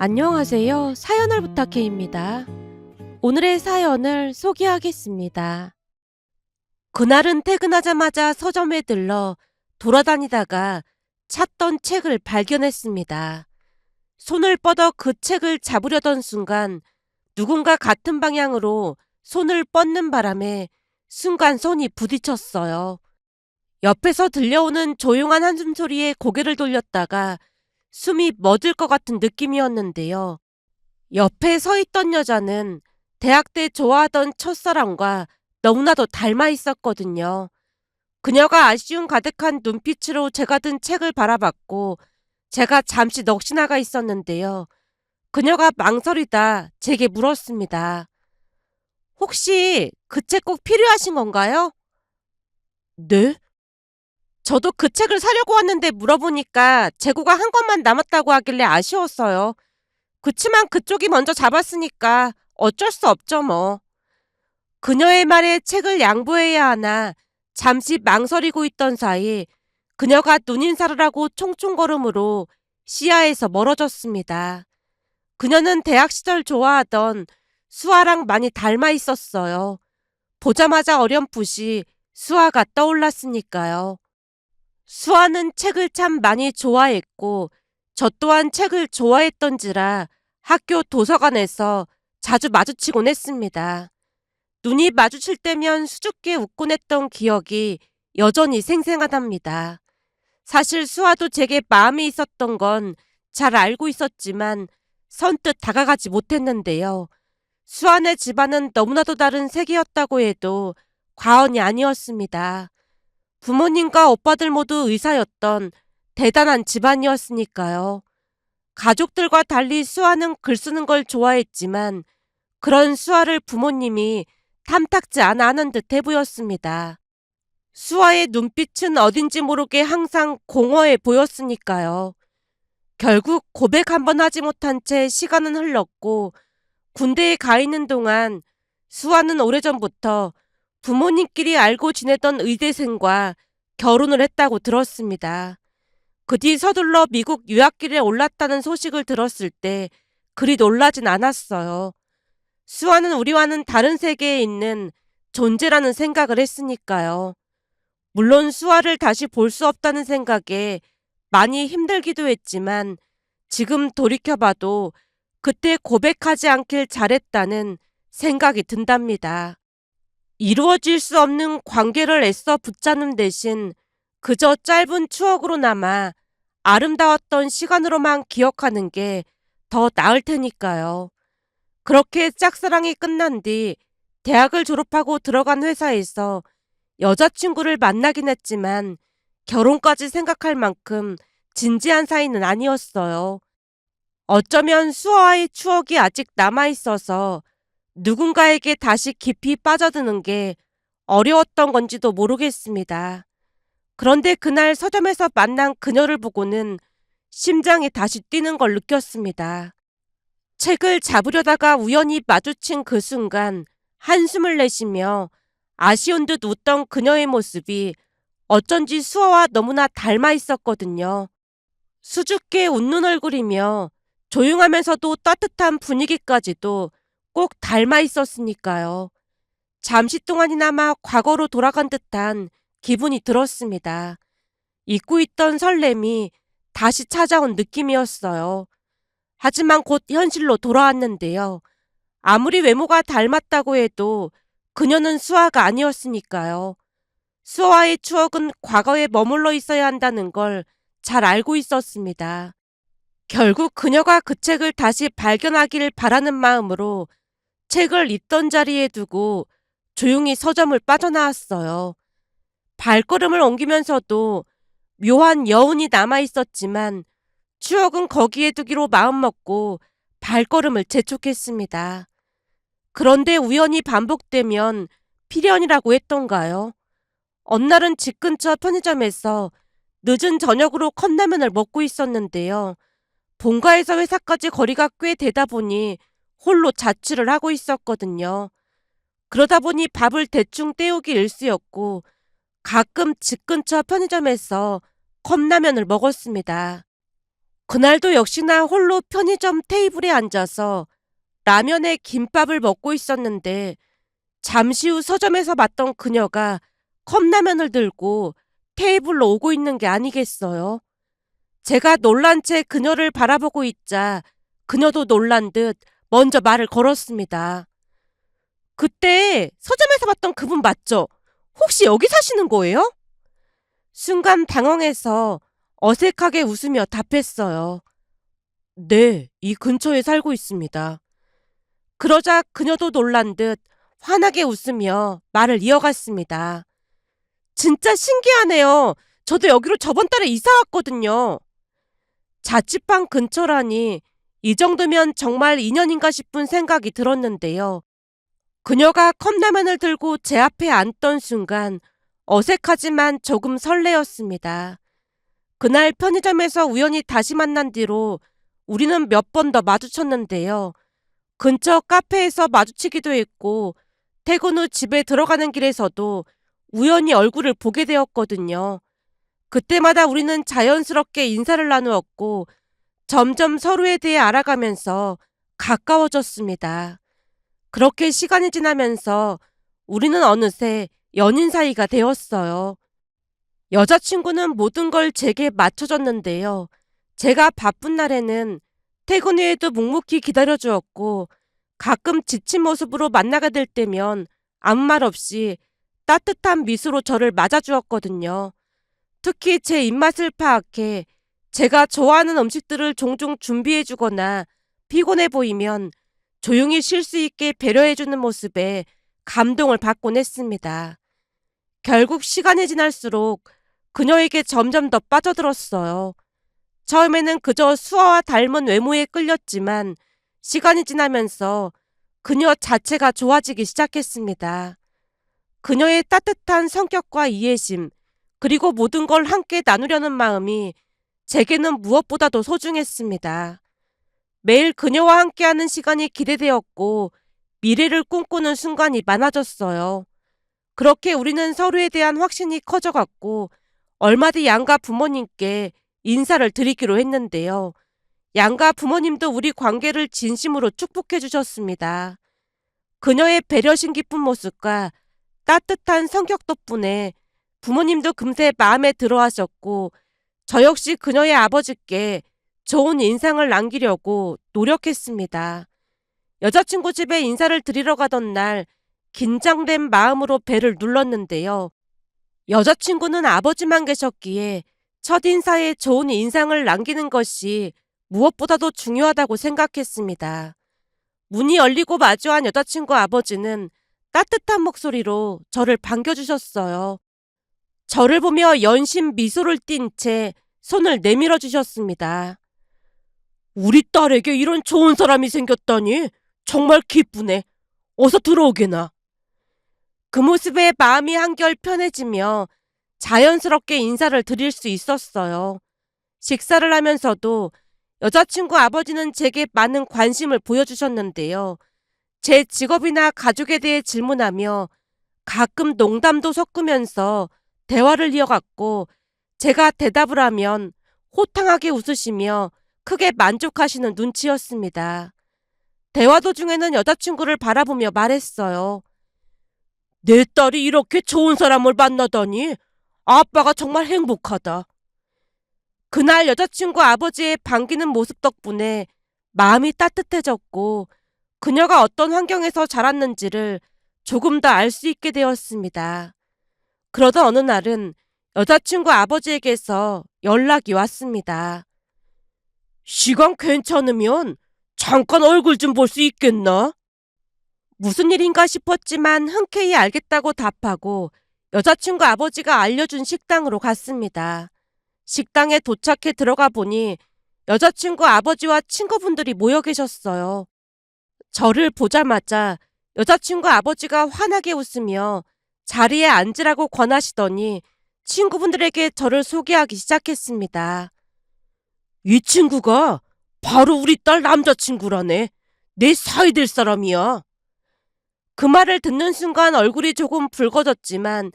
안녕하세요. 사연을 부탁해입니다. 오늘의 사연을 소개하겠습니다. 그날은 퇴근하자마자 서점에 들러 돌아다니다가 찾던 책을 발견했습니다. 손을 뻗어 그 책을 잡으려던 순간 누군가 같은 방향으로 손을 뻗는 바람에 순간 손이 부딪혔어요. 옆에서 들려오는 조용한 한숨 소리에 고개를 돌렸다가 숨이 멎을 것 같은 느낌이었는데요. 옆에 서 있던 여자는 대학 때 좋아하던 첫사랑과 너무나도 닮아 있었거든요. 그녀가 아쉬움 가득한 눈빛으로 제가 든 책을 바라봤고 제가 잠시 넋이 나가 있었는데요. 그녀가 망설이다 제게 물었습니다. 혹시 그 책 꼭 필요하신 건가요? 네? 저도 그 책을 사려고 왔는데 물어보니까 재고가 한 권만 남았다고 하길래 아쉬웠어요. 그치만 그쪽이 먼저 잡았으니까 어쩔 수 없죠 뭐. 그녀의 말에 책을 양보해야 하나 잠시 망설이고 있던 사이 그녀가 눈인사를 하고 총총걸음으로 시야에서 멀어졌습니다. 그녀는 대학 시절 좋아하던 수아랑 많이 닮아 있었어요. 보자마자 어렴풋이 수아가 떠올랐으니까요. 수아는 책을 참 많이 좋아했고 저 또한 책을 좋아했던지라 학교 도서관에서 자주 마주치곤 했습니다. 눈이 마주칠 때면 수줍게 웃곤 했던 기억이 여전히 생생하답니다. 사실 수아도 제게 마음이 있었던 건 잘 알고 있었지만 선뜻 다가가지 못했는데요. 수아네 집안은 너무나도 다른 세계였다고 해도 과언이 아니었습니다. 부모님과 오빠들 모두 의사였던 대단한 집안이었으니까요. 가족들과 달리 수아는 글 쓰는 걸 좋아했지만 그런 수아를 부모님이 탐탁지 않아 하는 듯해 보였습니다. 수아의 눈빛은 어딘지 모르게 항상 공허해 보였으니까요. 결국 고백 한 번 하지 못한 채 시간은 흘렀고 군대에 가 있는 동안 수아는 오래전부터 부모님끼리 알고 지내던 의대생과 결혼을 했다고 들었습니다. 그 뒤 서둘러 미국 유학길에 올랐다는 소식을 들었을 때 그리 놀라진 않았어요. 수아는 우리와는 다른 세계에 있는 존재라는 생각을 했으니까요. 물론 수아를 다시 볼 수 없다는 생각에 많이 힘들기도 했지만 지금 돌이켜봐도 그때 고백하지 않길 잘했다는 생각이 든답니다. 이루어질 수 없는 관계를 애써 붙잡는 대신 그저 짧은 추억으로 남아 아름다웠던 시간으로만 기억하는 게 더 나을 테니까요. 그렇게 짝사랑이 끝난 뒤 대학을 졸업하고 들어간 회사에서 여자친구를 만나긴 했지만 결혼까지 생각할 만큼 진지한 사이는 아니었어요. 어쩌면 수아와의 추억이 아직 남아있어서 누군가에게 다시 깊이 빠져드는 게 어려웠던 건지도 모르겠습니다. 그런데 그날 서점에서 만난 그녀를 보고는 심장이 다시 뛰는 걸 느꼈습니다. 책을 잡으려다가 우연히 마주친 그 순간 한숨을 내쉬며 아쉬운 듯 웃던 그녀의 모습이 어쩐지 수아와 너무나 닮아 있었거든요. 수줍게 웃는 얼굴이며 조용하면서도 따뜻한 분위기까지도 꼭 닮아 있었으니까요. 잠시 동안이나마 과거로 돌아간 듯한 기분이 들었습니다. 잊고 있던 설렘이 다시 찾아온 느낌이었어요. 하지만 곧 현실로 돌아왔는데요. 아무리 외모가 닮았다고 해도 그녀는 수아가 아니었으니까요. 수아와의 추억은 과거에 머물러 있어야 한다는 걸 잘 알고 있었습니다. 결국 그녀가 그 책을 다시 발견하길 바라는 마음으로 책을 있던 자리에 두고 조용히 서점을 빠져나왔어요. 발걸음을 옮기면서도 묘한 여운이 남아있었지만 추억은 거기에 두기로 마음먹고 발걸음을 재촉했습니다. 그런데 우연히 반복되면 필연이라고 했던가요? 어느 날은 집 근처 편의점에서 늦은 저녁으로 컵라면을 먹고 있었는데요. 본가에서 회사까지 거리가 꽤 되다 보니 홀로 자취를 하고 있었거든요. 그러다 보니 밥을 대충 때우기 일쑤였고 가끔 집 근처 편의점에서 컵라면을 먹었습니다. 그날도 역시나 홀로 편의점 테이블에 앉아서 라면에 김밥을 먹고 있었는데 잠시 후 서점에서 봤던 그녀가 컵라면을 들고 테이블로 오고 있는 게 아니겠어요? 제가 놀란 채 그녀를 바라보고 있자 그녀도 놀란 듯 먼저 말을 걸었습니다. 그때 서점에서 봤던 그분 맞죠? 혹시 여기 사시는 거예요? 순간 당황해서 어색하게 웃으며 답했어요. 네, 이 근처에 살고 있습니다. 그러자 그녀도 놀란 듯 환하게 웃으며 말을 이어갔습니다. 진짜 신기하네요. 저도 여기로 저번 달에 이사 왔거든요. 자취방 근처라니 이 정도면 정말 인연인가 싶은 생각이 들었는데요. 그녀가 컵라면을 들고 제 앞에 앉던 순간 어색하지만 조금 설레었습니다. 그날 편의점에서 우연히 다시 만난 뒤로 우리는 몇 번 더 마주쳤는데요. 근처 카페에서 마주치기도 했고 퇴근 후 집에 들어가는 길에서도 우연히 얼굴을 보게 되었거든요. 그때마다 우리는 자연스럽게 인사를 나누었고 점점 서로에 대해 알아가면서 가까워졌습니다. 그렇게 시간이 지나면서 우리는 어느새 연인 사이가 되었어요. 여자친구는 모든 걸 제게 맞춰줬는데요. 제가 바쁜 날에는 퇴근 후에도 묵묵히 기다려주었고 가끔 지친 모습으로 만나게 될 때면 아무 말 없이 따뜻한 미소로 저를 맞아주었거든요. 특히 제 입맛을 파악해 제가 좋아하는 음식들을 종종 준비해주거나 피곤해 보이면 조용히 쉴 수 있게 배려해주는 모습에 감동을 받곤 했습니다. 결국 시간이 지날수록 그녀에게 점점 더 빠져들었어요. 처음에는 그저 수아와 닮은 외모에 끌렸지만 시간이 지나면서 그녀 자체가 좋아지기 시작했습니다. 그녀의 따뜻한 성격과 이해심, 그리고 모든 걸 함께 나누려는 마음이 제게는 무엇보다도 소중했습니다. 매일 그녀와 함께하는 시간이 기대되었고 미래를 꿈꾸는 순간이 많아졌어요. 그렇게 우리는 서로에 대한 확신이 커져갔고 얼마 뒤 양가 부모님께 인사를 드리기로 했는데요. 양가 부모님도 우리 관계를 진심으로 축복해 주셨습니다. 그녀의 배려심 깊은 모습과 따뜻한 성격 덕분에 부모님도 금세 마음에 들어 하셨고 저 역시 그녀의 아버지께 좋은 인상을 남기려고 노력했습니다. 여자친구 집에 인사를 드리러 가던 날 긴장된 마음으로 배를 눌렀는데요. 여자친구는 아버지만 계셨기에 첫인사에 좋은 인상을 남기는 것이 무엇보다도 중요하다고 생각했습니다. 문이 열리고 마주한 여자친구 아버지는 따뜻한 목소리로 저를 반겨주셨어요. 저를 보며 연신 미소를 띤 채 손을 내밀어 주셨습니다. 우리 딸에게 이런 좋은 사람이 생겼다니 정말 기쁘네. 어서 들어오게나. 그 모습에 마음이 한결 편해지며 자연스럽게 인사를 드릴 수 있었어요. 식사를 하면서도 여자친구 아버지는 제게 많은 관심을 보여주셨는데요. 제 직업이나 가족에 대해 질문하며 가끔 농담도 섞으면서 대화를 이어갔고 제가 대답을 하면 호탕하게 웃으시며 크게 만족하시는 눈치였습니다. 대화 도중에는 여자친구를 바라보며 말했어요. 내 딸이 이렇게 좋은 사람을 만나다니 아빠가 정말 행복하다. 그날 여자친구 아버지의 반기는 모습 덕분에 마음이 따뜻해졌고 그녀가 어떤 환경에서 자랐는지를 조금 더 알 수 있게 되었습니다. 그러던 어느 날은 여자친구 아버지에게서 연락이 왔습니다. 시간 괜찮으면 잠깐 얼굴 좀 볼 수 있겠나? 무슨 일인가 싶었지만 흔쾌히 알겠다고 답하고 여자친구 아버지가 알려준 식당으로 갔습니다. 식당에 도착해 들어가 보니 여자친구 아버지와 친구분들이 모여 계셨어요. 저를 보자마자 여자친구 아버지가 환하게 웃으며 자리에 앉으라고 권하시더니 친구분들에게 저를 소개하기 시작했습니다. 이 친구가 바로 우리 딸 남자친구라네. 내 사이 될 사람이야. 그 말을 듣는 순간 얼굴이 조금 붉어졌지만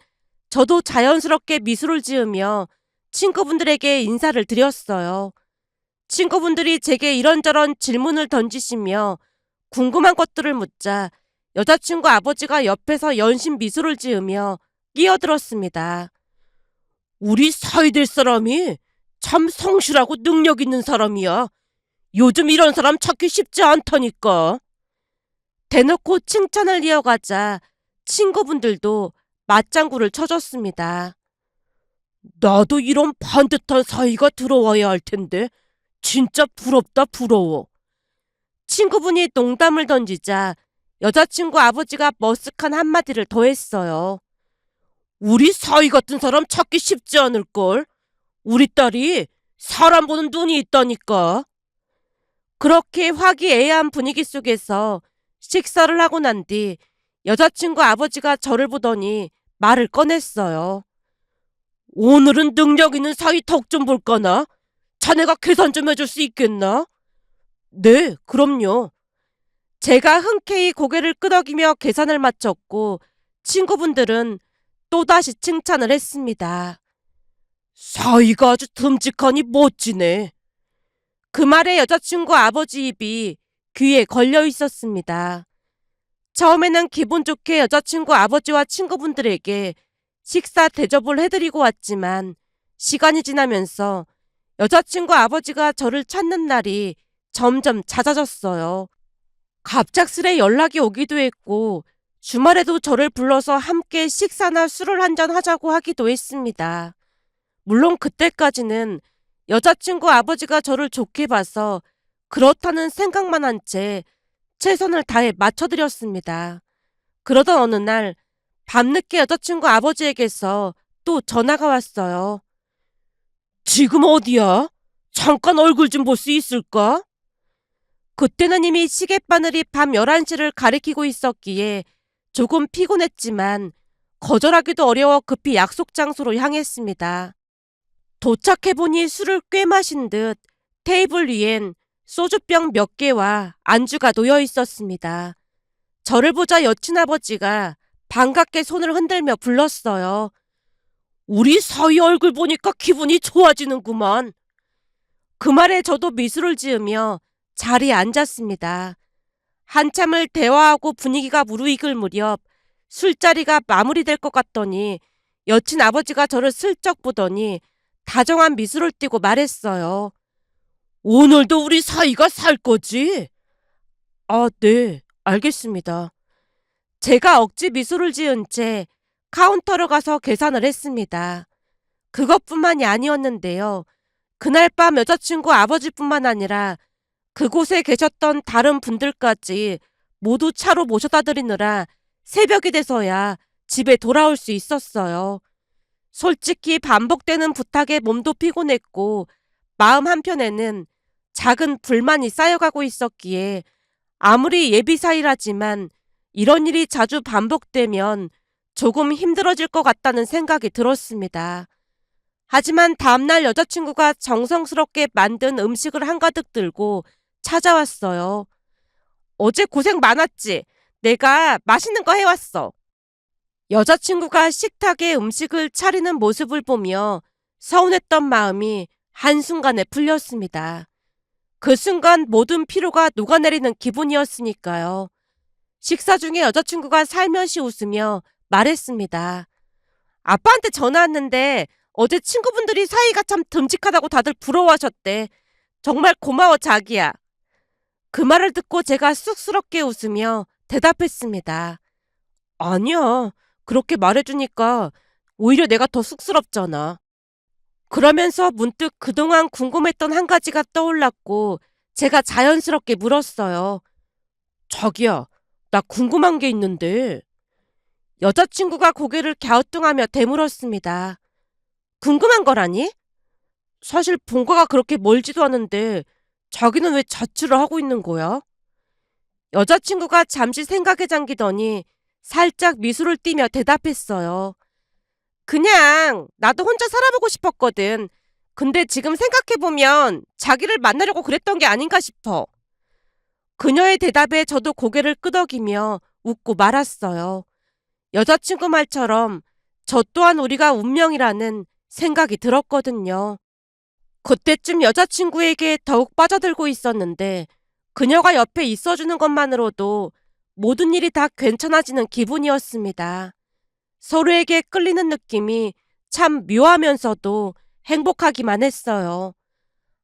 저도 자연스럽게 미소를 지으며 친구분들에게 인사를 드렸어요. 친구분들이 제게 이런저런 질문을 던지시며 궁금한 것들을 묻자 여자친구 아버지가 옆에서 연신 미소를 지으며 끼어들었습니다. 우리 사이 될 사람이 참 성실하고 능력 있는 사람이야. 요즘 이런 사람 찾기 쉽지 않다니까. 대놓고 칭찬을 이어가자 친구분들도 맞장구를 쳐줬습니다. 나도 이런 반듯한 사이가 들어와야 할 텐데 진짜 부럽다 부러워. 친구분이 농담을 던지자 여자친구 아버지가 머쓱한 한마디를 더했어요. 우리 사이 같은 사람 찾기 쉽지 않을걸. 우리 딸이 사람 보는 눈이 있다니까. 그렇게 화기애애한 분위기 속에서 식사를 하고 난 뒤 여자친구 아버지가 저를 보더니 말을 꺼냈어요. 오늘은 능력 있는 사위 덕 좀 볼까나? 자네가 계산 좀 해줄 수 있겠나? 네, 그럼요. 제가 흔쾌히 고개를 끄덕이며 계산을 마쳤고 친구분들은 또다시 칭찬을 했습니다. 사위가 아주 듬직하니 멋지네. 그 말에 여자친구 아버지 입이 귀에 걸려 있었습니다. 처음에는 기분 좋게 여자친구 아버지와 친구분들에게 식사 대접을 해드리고 왔지만 시간이 지나면서 여자친구 아버지가 저를 찾는 날이 점점 잦아졌어요. 갑작스레 연락이 오기도 했고 주말에도 저를 불러서 함께 식사나 술을 한잔 하자고 하기도 했습니다. 물론 그때까지는 여자친구 아버지가 저를 좋게 봐서 그렇다는 생각만 한 채 최선을 다해 맞춰드렸습니다. 그러던 어느 날 밤늦게 여자친구 아버지에게서 또 전화가 왔어요. 지금 어디야? 잠깐 얼굴 좀 볼 수 있을까? 그때는 이미 시계바늘이 밤 11시를 가리키고 있었기에 조금 피곤했지만 거절하기도 어려워 급히 약속 장소로 향했습니다. 도착해보니 술을 꽤 마신 듯 테이블 위엔 소주병 몇 개와 안주가 놓여 있었습니다. 저를 보자 여친 아버지가 반갑게 손을 흔들며 불렀어요. 우리 사위 얼굴 보니까 기분이 좋아지는구만. 그 말에 저도 미소를 지으며 자리에 앉았습니다. 한참을 대화하고 분위기가 무르익을 무렵 술자리가 마무리될 것 같더니 여친 아버지가 저를 슬쩍 보더니 다정한 미소를 띠고 말했어요. 오늘도 우리 사이가 살 거지? 아, 네, 알겠습니다. 제가 억지 미소를 지은 채 카운터로 가서 계산을 했습니다. 그것뿐만이 아니었는데요. 그날 밤 여자친구 아버지뿐만 아니라 그곳에 계셨던 다른 분들까지 모두 차로 모셔다 드리느라 새벽이 돼서야 집에 돌아올 수 있었어요. 솔직히 반복되는 부탁에 몸도 피곤했고 마음 한편에는 작은 불만이 쌓여가고 있었기에 아무리 예비 사이라지만 이런 일이 자주 반복되면 조금 힘들어질 것 같다는 생각이 들었습니다. 하지만 다음날 여자친구가 정성스럽게 만든 음식을 한가득 들고 찾아왔어요. 어제 고생 많았지? 내가 맛있는 거 해왔어. 여자친구가 식탁에 음식을 차리는 모습을 보며 서운했던 마음이 한순간에 풀렸습니다. 그 순간 모든 피로가 녹아내리는 기분이었으니까요. 식사 중에 여자친구가 살며시 웃으며 말했습니다. 아빠한테 전화 왔는데 어제 친구분들이 사이가 참 듬직하다고 다들 부러워하셨대. 정말 고마워 자기야. 그 말을 듣고 제가 쑥스럽게 웃으며 대답했습니다. 아니야. 그렇게 말해주니까 오히려 내가 더 쑥스럽잖아. 그러면서 문득 그동안 궁금했던 한 가지가 떠올랐고 제가 자연스럽게 물었어요. 자기야, 나 궁금한 게 있는데. 여자친구가 고개를 갸우뚱하며 되물었습니다. 궁금한 거라니? 사실 본가가 그렇게 멀지도 않은데 자기는 왜 자취를 하고 있는 거야? 여자친구가 잠시 생각에 잠기더니 살짝 미소를 띠며 대답했어요. 그냥 나도 혼자 살아보고 싶었거든. 근데 지금 생각해보면 자기를 만나려고 그랬던 게 아닌가 싶어. 그녀의 대답에 저도 고개를 끄덕이며 웃고 말았어요. 여자친구 말처럼 저 또한 우리가 운명이라는 생각이 들었거든요. 그때쯤 여자친구에게 더욱 빠져들고 있었는데 그녀가 옆에 있어주는 것만으로도 모든 일이 다 괜찮아지는 기분이었습니다. 서로에게 끌리는 느낌이 참 묘하면서도 행복하기만 했어요.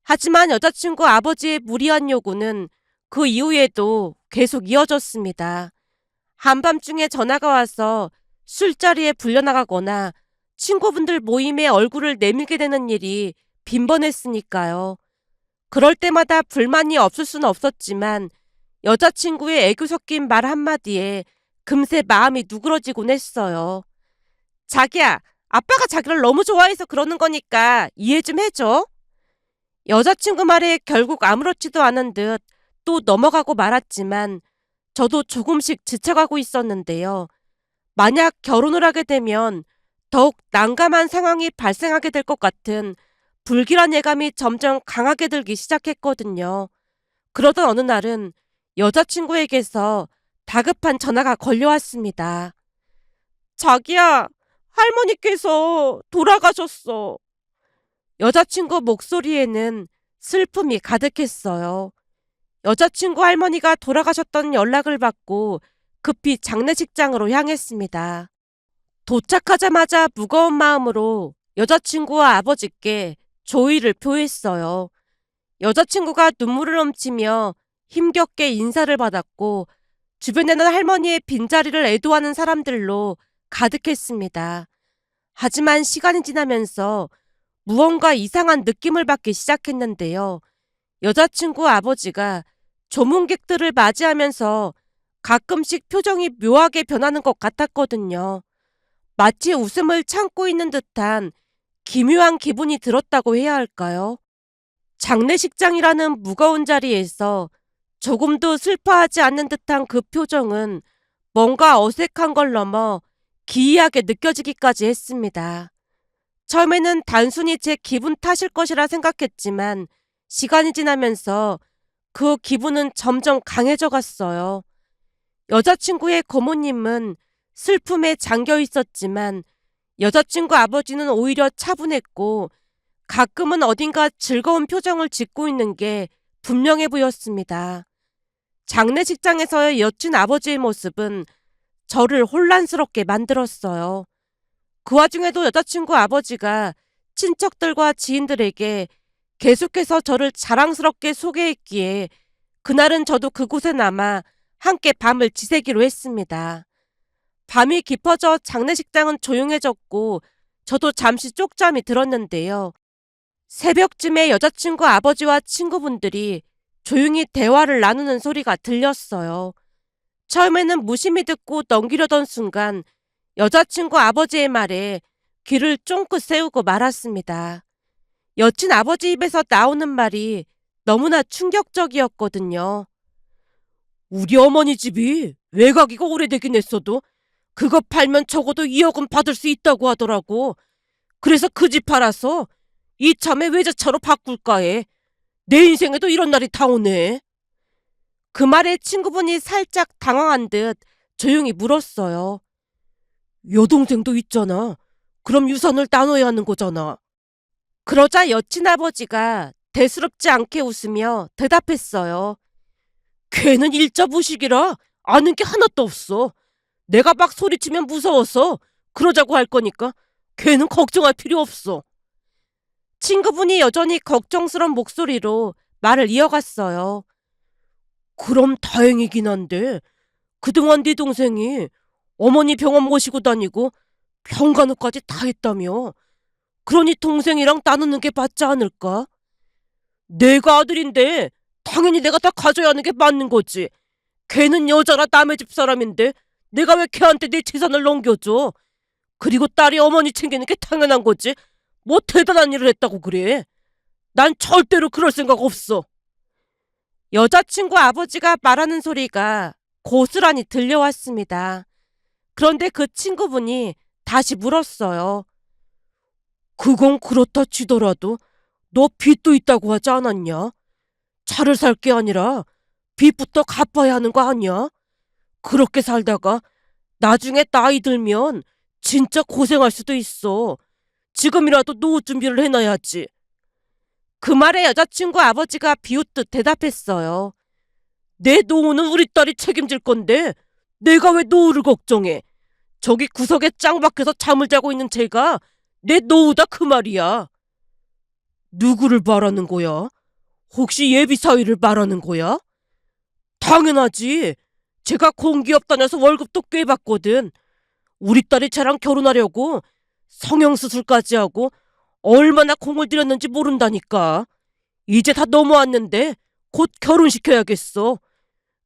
하지만 여자친구 아버지의 무리한 요구는 그 이후에도 계속 이어졌습니다. 한밤중에 전화가 와서 술자리에 불려나가거나 친구분들 모임에 얼굴을 내밀게 되는 일이 빈번했으니까요. 그럴 때마다 불만이 없을 수는 없었지만 여자친구의 애교 섞인 말 한마디에 금세 마음이 누그러지곤 했어요. 자기야, 아빠가 자기를 너무 좋아해서 그러는 거니까 이해 좀 해줘. 여자친구 말에 결국 아무렇지도 않은 듯 또 넘어가고 말았지만 저도 조금씩 지쳐가고 있었는데요. 만약 결혼을 하게 되면 더욱 난감한 상황이 발생하게 될 것 같은 불길한 예감이 점점 강하게 들기 시작했거든요. 그러던 어느 날은 여자친구에게서 다급한 전화가 걸려왔습니다. 자기야, 할머니께서 돌아가셨어. 여자친구 목소리에는 슬픔이 가득했어요. 여자친구 할머니가 돌아가셨던 연락을 받고 급히 장례식장으로 향했습니다. 도착하자마자 무거운 마음으로 여자친구와 아버지께 조의를 표했어요. 여자친구가 눈물을 훔치며 힘겹게 인사를 받았고 주변에는 할머니의 빈자리를 애도하는 사람들로 가득했습니다. 하지만 시간이 지나면서 무언가 이상한 느낌을 받기 시작했는데요. 여자친구 아버지가 조문객들을 맞이하면서 가끔씩 표정이 묘하게 변하는 것 같았거든요. 마치 웃음을 참고 있는 듯한 기묘한 기분이 들었다고 해야 할까요? 장례식장이라는 무거운 자리에서 조금도 슬퍼하지 않는 듯한 그 표정은 뭔가 어색한 걸 넘어 기이하게 느껴지기까지 했습니다. 처음에는 단순히 제 기분 탓일 것이라 생각했지만 시간이 지나면서 그 기분은 점점 강해져 갔어요. 여자친구의 고모님은 슬픔에 잠겨 있었지만 여자친구 아버지는 오히려 차분했고 가끔은 어딘가 즐거운 표정을 짓고 있는 게 분명해 보였습니다. 장례식장에서의 여친 아버지의 모습은 저를 혼란스럽게 만들었어요. 그 와중에도 여자친구 아버지가 친척들과 지인들에게 계속해서 저를 자랑스럽게 소개했기에 그날은 저도 그곳에 남아 함께 밤을 지새기로 했습니다. 밤이 깊어져 장례식장은 조용해졌고 저도 잠시 쪽잠이 들었는데요. 새벽쯤에 여자친구 아버지와 친구분들이 조용히 대화를 나누는 소리가 들렸어요. 처음에는 무심히 듣고 넘기려던 순간 여자친구 아버지의 말에 귀를 쫑긋 세우고 말았습니다. 여친 아버지 입에서 나오는 말이 너무나 충격적이었거든요. 우리 어머니 집이 외곽이가 오래되긴 했어도 그거 팔면 적어도 2억은 받을 수 있다고 하더라고. 그래서 그 집 팔아서 이참에 외제차로 바꿀까 해. 내 인생에도 이런 날이 다 오네. 그 말에 친구분이 살짝 당황한 듯 조용히 물었어요. 여동생도 있잖아. 그럼 유산을 나눠야 하는 거잖아. 그러자 여친 아버지가 대수롭지 않게 웃으며 대답했어요. 걔는 일자부식이라 아는 게 하나도 없어. 내가 막 소리치면 무서워서 그러자고 할 거니까 걔는 걱정할 필요 없어. 친구분이 여전히 걱정스런 목소리로 말을 이어갔어요. 그럼 다행이긴 한데 그동안 네 동생이 어머니 병원 모시고 다니고 병간호까지 다 했다며. 그러니 동생이랑 나누는 게 맞지 않을까? 내가 아들인데 당연히 내가 다 가져야 하는 게 맞는 거지. 걔는 여자라 남의 집 사람인데 내가 왜 걔한테 내 재산을 넘겨줘? 그리고 딸이 어머니 챙기는 게 당연한 거지. 뭐 대단한 일을 했다고 그래. 난 절대로 그럴 생각 없어. 여자친구 아버지가 말하는 소리가 고스란히 들려왔습니다. 그런데 그 친구분이 다시 물었어요. 그건 그렇다 치더라도 너 빚도 있다고 하지 않았냐? 차를 살 게 아니라 빚부터 갚아야 하는 거 아니야? 그렇게 살다가 나중에 나이 들면 진짜 고생할 수도 있어. 지금이라도 노후 준비를 해놔야지. 그 말에 여자친구 아버지가 비웃듯 대답했어요. 내 노후는 우리 딸이 책임질 건데 내가 왜 노후를 걱정해? 저기 구석에 짱 박혀서 잠을 자고 있는 쟤가 내 노후다 그 말이야. 누구를 말하는 거야? 혹시 예비사위를 말하는 거야? 당연하지. 제가 공기업 다녀서 월급도 꽤 받거든. 우리 딸이 쟤랑 결혼하려고 성형수술까지 하고 얼마나 공을 들였는지 모른다니까. 이제 다 넘어왔는데 곧 결혼시켜야겠어.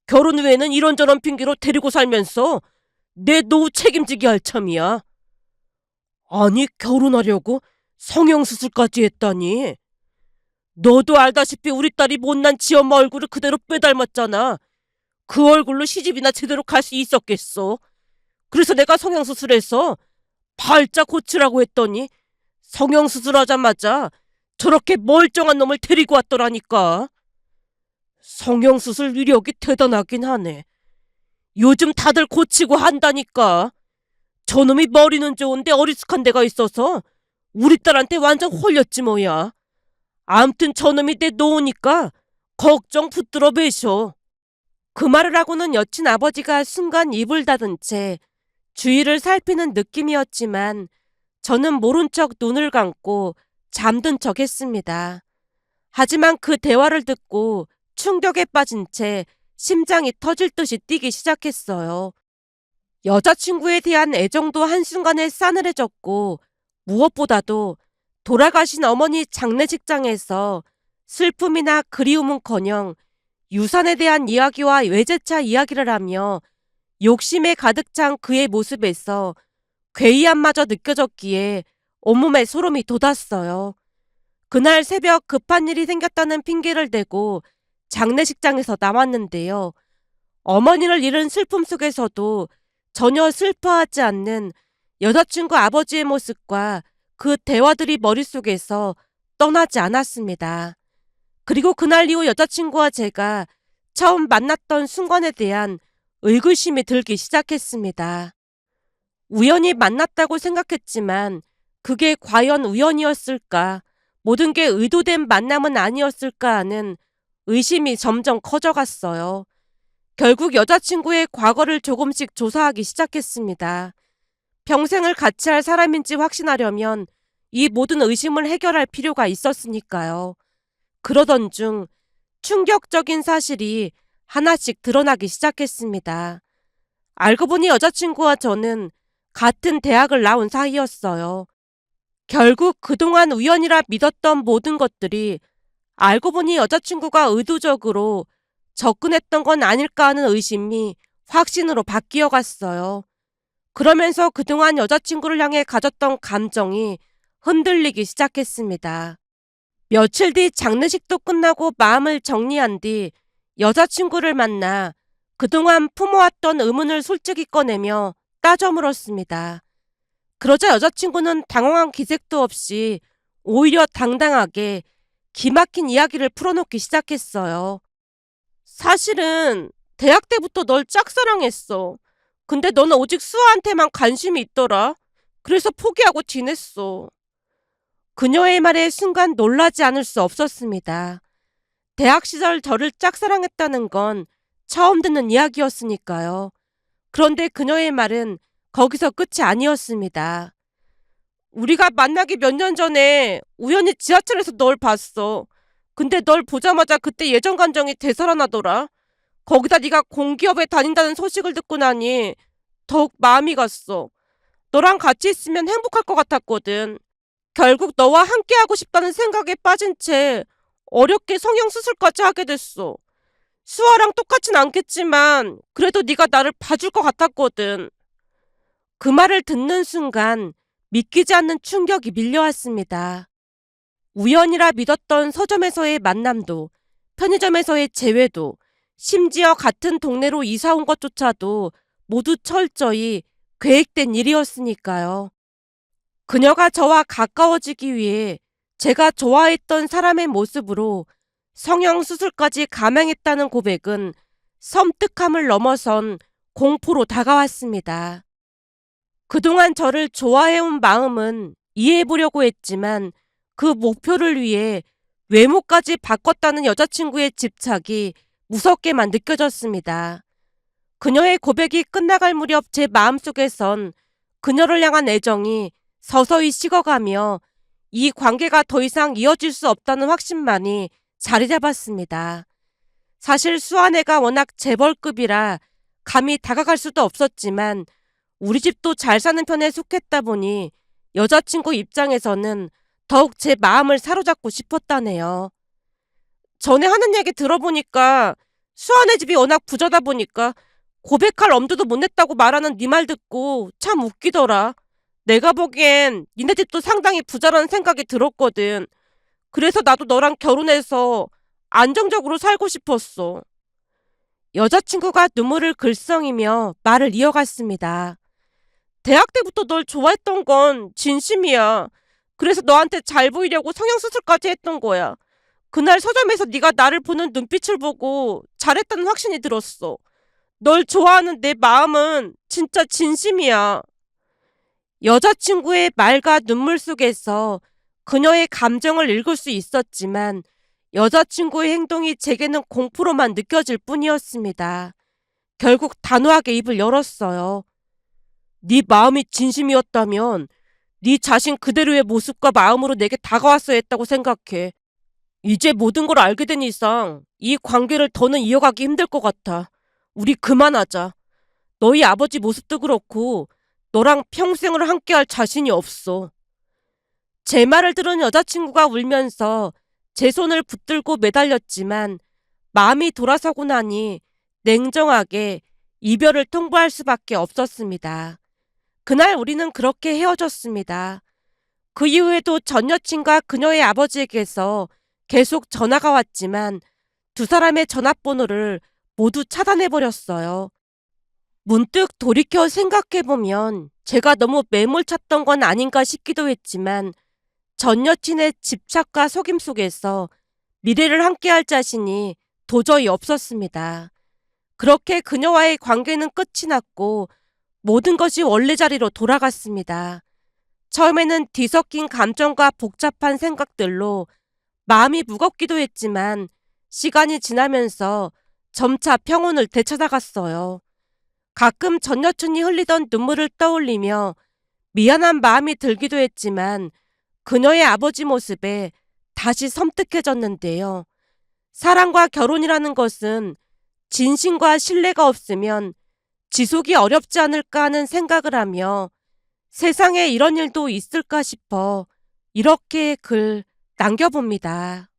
결혼 후에는 이런저런 핑계로 데리고 살면서 내 노후 책임지게 할 참이야. 아니, 결혼하려고 성형수술까지 했다니. 너도 알다시피 우리 딸이 못난 지엄마 얼굴을 그대로 빼닮았잖아. 그 얼굴로 시집이나 제대로 갈 수 있었겠어. 그래서 내가 성형수술해서 발작 고치라고 했더니 성형수술하자마자 저렇게 멀쩡한 놈을 데리고 왔더라니까. 성형수술 위력이 대단하긴 하네. 요즘 다들 고치고 한다니까. 저놈이 머리는 좋은데 어리숙한 데가 있어서 우리 딸한테 완전 홀렸지 뭐야. 암튼 저놈이 내 놓으니까 걱정 붙들어 매셔. 그 말을 하고는 여친 아버지가 순간 입을 닫은 채 주위를 살피는 느낌이었지만 저는 모른 척 눈을 감고 잠든 척 했습니다. 하지만 그 대화를 듣고 충격에 빠진 채 심장이 터질 듯이 뛰기 시작했어요. 여자친구에 대한 애정도 한순간에 싸늘해졌고 무엇보다도 돌아가신 어머니 장례식장에서 슬픔이나 그리움은커녕 유산에 대한 이야기와 외제차 이야기를 하며 욕심에 가득 찬 그의 모습에서 괴이함마저 느껴졌기에 온몸에 소름이 돋았어요. 그날 새벽 급한 일이 생겼다는 핑계를 대고 장례식장에서 나왔는데요. 어머니를 잃은 슬픔 속에서도 전혀 슬퍼하지 않는 여자친구 아버지의 모습과 그 대화들이 머릿속에서 떠나지 않았습니다. 그리고 그날 이후 여자친구와 제가 처음 만났던 순간에 대한 의구심이 들기 시작했습니다. 우연히 만났다고 생각했지만 그게 과연 우연이었을까, 모든 게 의도된 만남은 아니었을까 하는 의심이 점점 커져갔어요. 결국 여자친구의 과거를 조금씩 조사하기 시작했습니다. 평생을 같이 할 사람인지 확신하려면 이 모든 의심을 해결할 필요가 있었으니까요. 그러던 중 충격적인 사실이 하나씩 드러나기 시작했습니다. 알고 보니 여자친구와 저는 같은 대학을 나온 사이였어요. 결국 그동안 우연이라 믿었던 모든 것들이 알고 보니 여자친구가 의도적으로 접근했던 건 아닐까 하는 의심이 확신으로 바뀌어 갔어요. 그러면서 그동안 여자친구를 향해 가졌던 감정이 흔들리기 시작했습니다. 며칠 뒤 장례식도 끝나고 마음을 정리한 뒤 여자친구를 만나 그동안 품어왔던 의문을 솔직히 꺼내며 따져 물었습니다. 그러자 여자친구는 당황한 기색도 없이 오히려 당당하게 기막힌 이야기를 풀어놓기 시작했어요. 사실은 대학 때부터 널 짝사랑했어. 근데 너는 오직 수아한테만 관심이 있더라. 그래서 포기하고 지냈어. 그녀의 말에 순간 놀라지 않을 수 없었습니다. 대학 시절 저를 짝사랑했다는 건 처음 듣는 이야기였으니까요. 그런데 그녀의 말은 거기서 끝이 아니었습니다. 우리가 만나기 몇 년 전에 우연히 지하철에서 널 봤어. 근데 널 보자마자 그때 예전 감정이 되살아나더라. 거기다 네가 공기업에 다닌다는 소식을 듣고 나니 더욱 마음이 갔어. 너랑 같이 있으면 행복할 것 같았거든. 결국 너와 함께하고 싶다는 생각에 빠진 채 어렵게 성형수술까지 하게 됐어. 수아랑 똑같진 않겠지만 그래도 네가 나를 봐줄 것 같았거든. 그 말을 듣는 순간 믿기지 않는 충격이 밀려왔습니다. 우연이라 믿었던 서점에서의 만남도, 편의점에서의 재회도, 심지어 같은 동네로 이사 온 것조차도 모두 철저히 계획된 일이었으니까요. 그녀가 저와 가까워지기 위해 제가 좋아했던 사람의 모습으로 성형수술까지 감행했다는 고백은 섬뜩함을 넘어선 공포로 다가왔습니다. 그동안 저를 좋아해온 마음은 이해해보려고 했지만 그 목표를 위해 외모까지 바꿨다는 여자친구의 집착이 무섭게만 느껴졌습니다. 그녀의 고백이 끝나갈 무렵 제 마음속에선 그녀를 향한 애정이 서서히 식어가며 이 관계가 더 이상 이어질 수 없다는 확신만이 자리 잡았습니다. 사실 수아네가 워낙 재벌급이라 감히 다가갈 수도 없었지만 우리 집도 잘 사는 편에 속했다 보니 여자친구 입장에서는 더욱 제 마음을 사로잡고 싶었다네요. 전에 하는 얘기 들어보니까 수아네 집이 워낙 부자다 보니까 고백할 엄두도 못 냈다고 말하는 네 말 듣고 참 웃기더라. 내가 보기엔 니네 집도 상당히 부자라는 생각이 들었거든. 그래서 나도 너랑 결혼해서 안정적으로 살고 싶었어. 여자친구가 눈물을 글썽이며 말을 이어갔습니다. 대학 때부터 널 좋아했던 건 진심이야. 그래서 너한테 잘 보이려고 성형수술까지 했던 거야. 그날 서점에서 네가 나를 보는 눈빛을 보고 잘했다는 확신이 들었어. 널 좋아하는 내 마음은 진짜 진심이야. 여자친구의 말과 눈물 속에서 그녀의 감정을 읽을 수 있었지만 여자친구의 행동이 제게는 공포로만 느껴질 뿐이었습니다. 결국 단호하게 입을 열었어요. 네 마음이 진심이었다면 네 자신 그대로의 모습과 마음으로 내게 다가왔어야 했다고 생각해. 이제 모든 걸 알게 된 이상 이 관계를 더는 이어가기 힘들 것 같아. 우리 그만하자. 너희 아버지 모습도 그렇고 너랑 평생을 함께할 자신이 없어. 제 말을 들은 여자친구가 울면서 제 손을 붙들고 매달렸지만 마음이 돌아서고 나니 냉정하게 이별을 통보할 수밖에 없었습니다. 그날 우리는 그렇게 헤어졌습니다. 그 이후에도 전 여친과 그녀의 아버지에게서 계속 전화가 왔지만 두 사람의 전화번호를 모두 차단해버렸어요. 문득 돌이켜 생각해보면 제가 너무 매몰찼던 건 아닌가 싶기도 했지만 전 여친의 집착과 속임 속에서 미래를 함께할 자신이 도저히 없었습니다. 그렇게 그녀와의 관계는 끝이 났고 모든 것이 원래 자리로 돌아갔습니다. 처음에는 뒤섞인 감정과 복잡한 생각들로 마음이 무겁기도 했지만 시간이 지나면서 점차 평온을 되찾아갔어요. 가끔 전 여친이 흘리던 눈물을 떠올리며 미안한 마음이 들기도 했지만 그녀의 아버지 모습에 다시 섬뜩해졌는데요. 사랑과 결혼이라는 것은 진심과 신뢰가 없으면 지속이 어렵지 않을까 하는 생각을 하며 세상에 이런 일도 있을까 싶어 이렇게 글 남겨봅니다.